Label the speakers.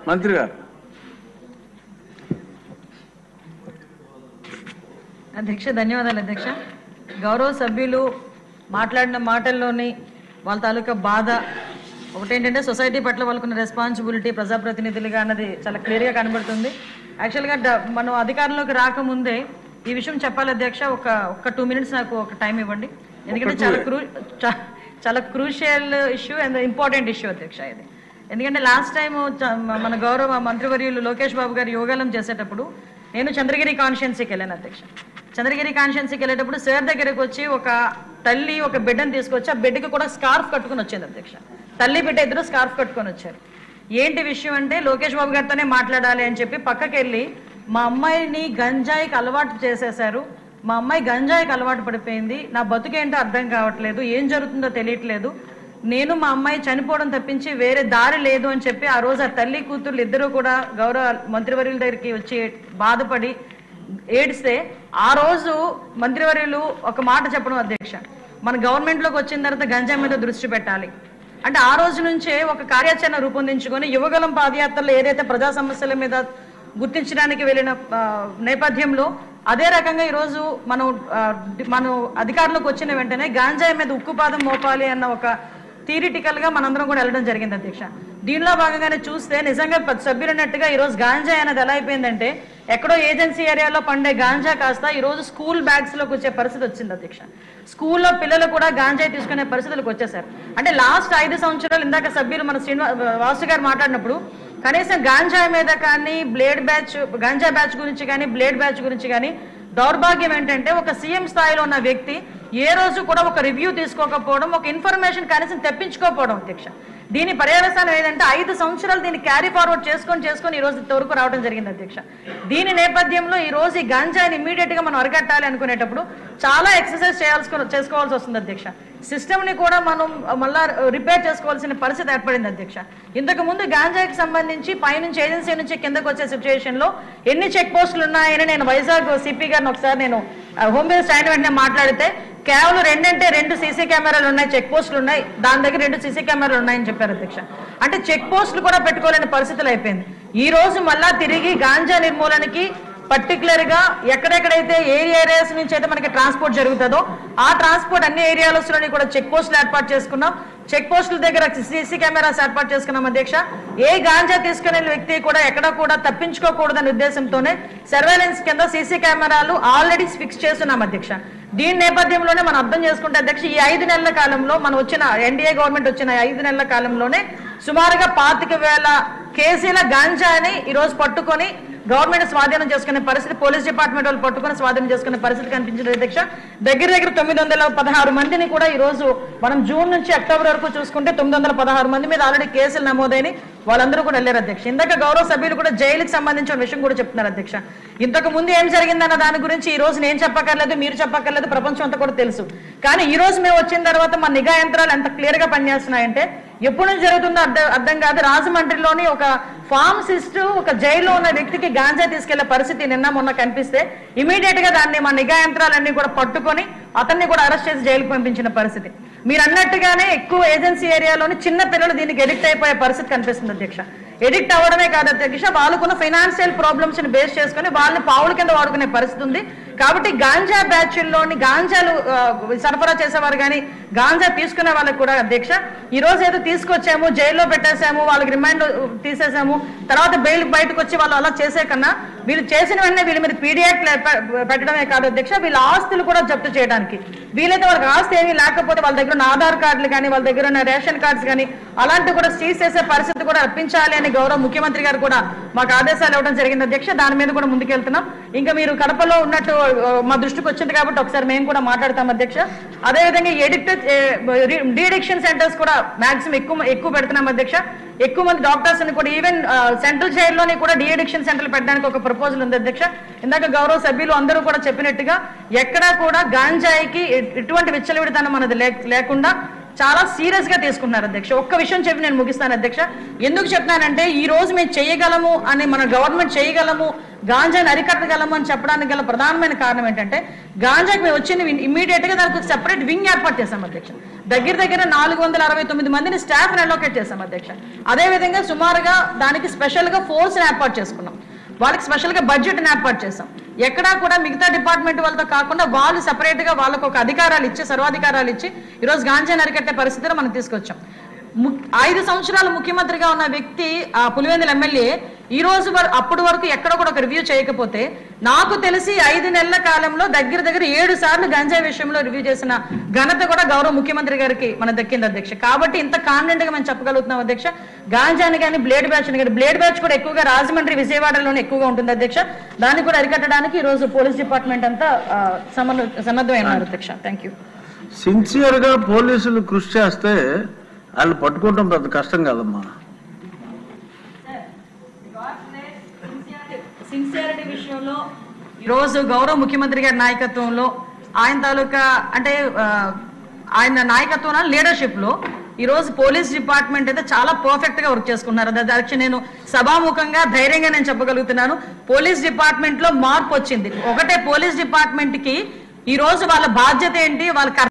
Speaker 1: మంత్రి గారు
Speaker 2: అధ్యక్ష ధన్యవాదాలు అధ్యక్ష. గౌరవ సభ్యులు మాట్లాడిన మాటల్లోని వాళ్ళ తాలూకా బాధ ఒకటేంటంటే సొసైటీ పట్ల వాళ్ళకున్న రెస్పాన్సిబిలిటీ ప్రజాప్రతినిధులుగా అన్నది చాలా క్లియర్గా కనబడుతుంది. యాక్చువల్గా మనం అధికారంలోకి రాకముందే ఈ విషయం చెప్పాలి అధ్యక్ష. ఒక 2 minutes నాకు ఒక టైం ఇవ్వండి, ఎందుకంటే చాలా crucial issue and important issue అధ్యక్ష ఇది. ఎందుకంటే లాస్ట్ టైం మన గౌరవ మంత్రివర్యులు లోకేష్ బాబు గారు యోగాలం చేసేటప్పుడు నేను చంద్రగిరి కాన్స్టిట్యున్సీకి వెళ్ళాను అధ్యక్ష. చంద్రగిరి కాన్స్టిట్యున్సీకి వెళ్ళేటప్పుడు సార్ దగ్గరకు వచ్చి ఒక తల్లి ఒక బిడ్డను తీసుకొచ్చి ఆ బిడ్డకి కూడా స్కార్ఫ్ కట్టుకుని వచ్చింది అధ్యక్ష. తల్లి బిడ్డ ఇద్దరు స్కార్ఫ్ కట్టుకొని వచ్చారు. ఏంటి విషయం అంటే లోకేష్ బాబు గారితోనే మాట్లాడాలి అని చెప్పి పక్కకి వెళ్ళి మా అమ్మాయిని గంజాయికి అలవాటు చేసేశారు, మా అమ్మాయి గంజాయికి అలవాటు పడిపోయింది, నా బతుకేంటో అర్థం కావట్లేదు, ఏం జరుగుతుందో తెలియట్లేదు, నేను మా అమ్మాయి చనిపోవడం తప్పించి వేరే దారి లేదు అని చెప్పి ఆ రోజు ఆ తల్లి కూతుర్లు ఇద్దరు కూడా గౌరవ మంత్రివర్యుల దగ్గరికి వచ్చి బాధపడి ఏడిస్తే ఆ రోజు మంత్రివర్యులు ఒక మాట చెప్పడం అధ్యక్ష, మన గవర్నమెంట్లోకి వచ్చిన తర్వాత గంజాయి మీద దృష్టి పెట్టాలి అంటే ఆ రోజు నుంచే ఒక కార్యాచరణ రూపొందించుకొని యువగలం పాదయాత్రలో ఏదైతే ప్రజా సమస్యల మీద గుర్తించడానికి వెళ్ళిన నేపథ్యంలో అదే రకంగా ఈరోజు మనం అధికారంలోకి వచ్చిన వెంటనే గాంజాయి మీద ఉక్కుపాదం మోపాలి అన్న ఒక థియరిటికల్ గా మనందరం కూడా వెళ్ళడం జరిగింది అధ్యక్ష. దీనిలో భాగంగానే చూస్తే నిజంగా సభ్యులు అన్నట్టుగా ఈరోజు గాంజాయి అనేది ఎలా అయిపోయిందంటే ఎక్కడో ఏజెన్సీ ఏరియాలో పండే గాంజా కాస్త ఈరోజు స్కూల్ బ్యాగ్స్ లోకి వచ్చే పరిస్థితి వచ్చింది అధ్యక్ష. స్కూల్లో పిల్లలు కూడా గాంజాయి తీసుకునే పరిస్థితులకు వచ్చేసారు. అంటే లాస్ట్ 5 సంవత్సరాలు ఇందాక సభ్యులు మన వాసు గారు మాట్లాడినప్పుడు కనీసం గాంజాయి మీద కానీ గాంజా బ్యాచ్ గురించి కానీ బ్లేడ్ బ్యాచ్ గురించి కానీ దౌర్భాగ్యం ఏంటంటే ఒక సీఎం స్థాయిలో ఉన్న వ్యక్తి ఏ రోజు కూడా ఒక రివ్యూ తీసుకోకపోవడం, ఒక ఇన్ఫర్మేషన్ కనీసం తెప్పించుకోకపోవడం అధ్యక్ష. దీని పర్యవసానం ఏదంటే 5 సంవత్సరాలు దీన్ని క్యారీ ఫార్వర్డ్ చేసుకొని ఈ రోజు ఇంతవరకు రావడం జరిగింది అధ్యక్ష. దీని నేపథ్యంలో ఈ రోజు ఈ గంజాయిని ఇమీడియట్ గా మనం అరికట్టాలి అనుకునేటప్పుడు చాలా ఎక్సర్సైజ్ చేసుకోవాల్సి వస్తుంది అధ్యక్ష. సిస్టమ్ ని కూడా మనం మళ్ళా రిపేర్ చేసుకోవాల్సిన పరిస్థితి ఏర్పడింది అధ్యక్ష. ఇంతకు ముందు గాంజాయికి సంబంధించి పైనుంచి ఏజెన్సీ నుంచి కిందకు వచ్చే సిచ్యువేషన్ లో ఎన్ని చెక్ పోస్టులు ఉన్నాయని నేను వైజాగ్ సిపి గారిని ఒకసారి నేను హోమ్ మినిస్టర్ అయిన వెంటనే మాట్లాడితే కేవలం 2 సీసీ కెమెరాలు ఉన్నాయి, చెక్ పోస్టులు ఉన్నాయి, దాని దగ్గర 2 సీసీ కెమెరాలు ఉన్నాయని చెప్పారు అధ్యక్ష. అంటే చెక్ పోస్టులు కూడా పెట్టుకోలేని పరిస్థితులు అయిపోయింది. ఈ రోజు మళ్ళా తిరిగి గాంజా నిర్మూలనకి పర్టికులర్ గా ఎక్కడెక్కడైతే ఏ ఏరియాస్ నుంచి అయితే మనకి ట్రాన్స్పోర్ట్ జరుగుతుందో ఆ ట్రాన్స్పోర్ట్ అన్ని ఏరియాలలోని కూడా చెక్ పోస్టులు ఏర్పాటు చేసుకున్నాం. చెక్ పోస్టుల దగ్గర సీసీ కెమెరాస్ ఏర్పాటు చేసుకున్నాం అధ్యక్ష. ఏ గాంజా తీసుకునే వ్యక్తి కూడా ఎక్కడ కూడా తప్పించుకోకూడదనే ఉద్దేశంతోనే సర్వేలెన్స్ కింద సీసీ కెమెరాలు ఆల్రెడీ ఫిక్స్ చేస్తున్నాం అధ్యక్ష. దీని నేపథ్యంలోనే మనం అర్థం చేసుకుంటే అధ్యక్ష ఈ 5 నెలల కాలంలో మనం వచ్చిన ఎన్డీఏ గవర్నమెంట్ వచ్చిన 5 నెలల కాలంలోనే సుమారుగా 25,000 కేజీల గాంజాని ఈ రోజు పట్టుకొని గవర్నమెంట్ స్వాధీనం చేసుకునే పరిస్థితి, పోలీస్ డిపార్ట్మెంట్ వాళ్ళు పట్టుకుని స్వాధీనం చేసుకునే పరిస్థితి కనిపించింది అధ్యక్ష. దగ్గర 916 మందిని కూడా ఈ రోజు మనం జూన్ నుంచి అక్టోబర్ వరకు చూసుకుంటే 916 మంది మీద ఆల్రెడీ కేసులు నమోదైన వాళ్ళందరూ కూడా వెళ్ళారు అధ్యక్ష. ఇందాక గౌరవ సభ్యులు కూడా జైలుకి సంబంధించిన విషయం కూడా చెప్తున్నారు అధ్యక్ష. ఇంతకు ముందు ఏం జరిగిందన్న దాని గురించి ఈ రోజు నేను చెప్పక్కర్లేదు, మీరు చెప్పక్కర్లేదు, ప్రపంచం అంతా కూడా తెలుసు. కానీ ఈ రోజు మేము వచ్చిన తర్వాత మన నిఘా యంత్రాలు ఎంత క్లియర్ గా పనిచేస్తున్నాయంటే ఎప్పుడు నుంచి జరుగుతుందో అర్థం కాదు. రాజమండ్రిలోని ఒక ఫార్మసిస్ట్ ఒక జైల్లో ఉన్న వ్యక్తికి గాంజా తీసుకెళ్లే పరిస్థితి నిన్న మొన్న కనిపిస్తే ఇమీడియట్ గా దాన్ని మా నిఘా యంత్రాలన్నీ కూడా పట్టుకొని అతన్ని కూడా అరెస్ట్ చేసి జైలుకు పంపించిన పరిస్థితి. మీరు అన్నట్టుగానే ఎక్కువ ఏజెన్సీ ఏరియాలోని చిన్న పిల్లలు దీనికి ఎడిక్ట్ అయిపోయే పరిస్థితి కనిపిస్తుంది అధ్యక్ష. ఎడిక్ట్ అవ్వడమే కాదు అధ్యక్ష, వాళ్ళకున్న ఫైనాన్షియల్ ప్రాబ్లమ్స్ ని బేస్ చేసుకుని వాళ్ళని పావుల కింద వాడుకునే పరిస్థితి ఉంది. కాబట్టి గాంజా బ్యాచ్ల్లోని గాంజాలు సరఫరా చేసేవారు కానీ గాంజా తీసుకునే వాళ్ళకి కూడా అధ్యక్ష ఈ రోజు ఏదో తీసుకొచ్చాము, జైల్లో పెట్టేసాము, వాళ్ళకి రిమాండ్ తీసేసాము, తర్వాత బెయిల్ బయటకు వచ్చి వాళ్ళు అలా చేసే కన్నా వీళ్ళు చేసిన వెంటనే వీళ్ళ మీద పీడియాక్ట్ పెట్టడమే కాదు అధ్యక్ష, వీళ్ళ ఆస్తులు కూడా జప్తు చేయడానికి వీలైతే వాళ్ళకి ఆస్తి ఏమీ లేకపోతే వాళ్ళ దగ్గర ఉన్న ఆధార్ కార్డులు కానీ వాళ్ళ దగ్గర ఉన్న రేషన్ కార్డ్స్ కానీ అలాంటివి కూడా సీజ్ చేసే పరిస్థితి కూడా రప్పించాలి అని గౌరవ ముఖ్యమంత్రి గారు కూడా మాకు ఆదేశాలు ఇవ్వడం జరిగింది అధ్యక్ష. దాని మీద కూడా ముందుకెళ్తున్నాం. ఇంకా మీరు కడపలో ఉన్నట్టు మా దృష్టికి వచ్చింది కాబట్టి ఒకసారి మేము కూడా మాట్లాడతాం అధ్యక్ష. అదేవిధంగా డీడిక్షన్ సెంటర్స్ కూడా మాక్సిమం ఎక్కువ పెడుతున్నాం అధ్యక్ష. ఎక్కువ మంది డాక్టర్స్ ని కూడా ఈవెన్ సెంట్రల్ జైల్లోని కూడా డీఅడిక్షన్ సెంటర్లు పెట్టడానికి ఒక ప్రపోజల్ ఉంది అధ్యక్ష. ఇందాక గౌరవ సభ్యులు అందరూ కూడా చెప్పినట్టుగా ఎక్కడా కూడా గాంజాయికి ఎటువంటి విచ్చలవిడితనం అనేది లేకుండా చాలా సీరియస్ గా తీసుకున్నారు అధ్యక్ష. ఒక్క విషయం చెప్పి నేను ముగిస్తాను అధ్యక్ష. ఎందుకు చెప్తున్నానంటే ఈ రోజు మేము చేయగలము అని మన గవర్నమెంట్ చేయగలము, గాంజాని అరికట్టగలము అని చెప్పడానికి గల ప్రధానమైన కారణం ఏంటంటే గాంజాకి మేము వచ్చింది ఇమ్మీడియట్ గా దానికి ఒక సెపరేట్ వింగ్ ఏర్పాటు చేశాం అధ్యక్ష. దగ్గర 469 మందిని స్టాఫ్ అలొకేట్ చేశాం అధ్యక్ష. అదేవిధంగా సుమారుగా దానికి స్పెషల్ గా ఫోర్స్ ఏర్పాటు చేసుకున్నాం, వాళ్ళకి స్పెషల్ గా బడ్జెట్ ఏర్పాటు చేస్తాం. ఎక్కడా కూడా మిగతా డిపార్ట్మెంట్ వాళ్ళతో కాకుండా వాళ్ళు సెపరేట్ గా వాళ్ళకు ఒక అధికారాలు ఇచ్చి సర్వాధికారాలు ఇచ్చి ఈరోజు గాంజాని అరికట్టే పరిస్థితిలో మనం తీసుకొచ్చాం. 5 సంవత్సరాలు ముఖ్యమంత్రిగా ఉన్న వ్యక్తి ఆ పులివెందుల ఎమ్మెల్యే ఈ రోజు అప్పటి వరకు ఎక్కడ కూడా ఒక రివ్యూ చేయకపోతే నాకు తెలిసి 5 నెలల కాలంలో దగ్గర 7 సార్లు గంజాయి విషయంలో రివ్యూ చేసిన ఘనత కూడా గౌరవ ముఖ్యమంత్రి గారికి మన దక్కింది అధ్యక్ష. కాబట్టి ఇంత కాన్ఫిడెంట్ గా మనం చెప్పగలుగుతున్నాం అధ్యక్ష. గాంజాని కానీ బ్లేడ్ బ్యాచ్ కానీ బ్లేడ్ బ్యాచ్ కూడా ఎక్కువగా రాజమండ్రి విజయవాడలోనే ఎక్కువగా ఉంటుంది అధ్యక్ష. దాన్ని కూడా అరికట్టడానికి ఈ రోజు పోలీస్ డిపార్ట్మెంట్ అంతా సన్నద్ధమైనారు అధ్యక్ష. Thank you.
Speaker 1: సిన్సియర్ గా పోలీసులు కృషి చేస్తే వాళ్ళు పట్టుకోవడం పెద్ద కష్టం కాదమ్మా.
Speaker 2: సిన్సియారిటీ విషయంలో ఈరోజు గౌరవ ముఖ్యమంత్రి గారి నాయకత్వంలో ఆయన తాలూకా అంటే ఆయన నాయకత్వంలో లీడర్షిప్ లో ఈరోజు పోలీస్ డిపార్ట్మెంట్ అయితే చాలా పర్ఫెక్ట్ గా వర్క్ చేసుకున్నారు. అధ్యక్ష నేను సభాముఖంగా ధైర్యంగా నేను చెప్పగలుగుతున్నాను, పోలీస్ డిపార్ట్మెంట్ లో మార్పు వచ్చింది. ఒకటే పోలీస్ డిపార్ట్మెంట్ కి ఈ రోజు వాళ్ళ బాధ్యత ఏంటి, వాళ్ళ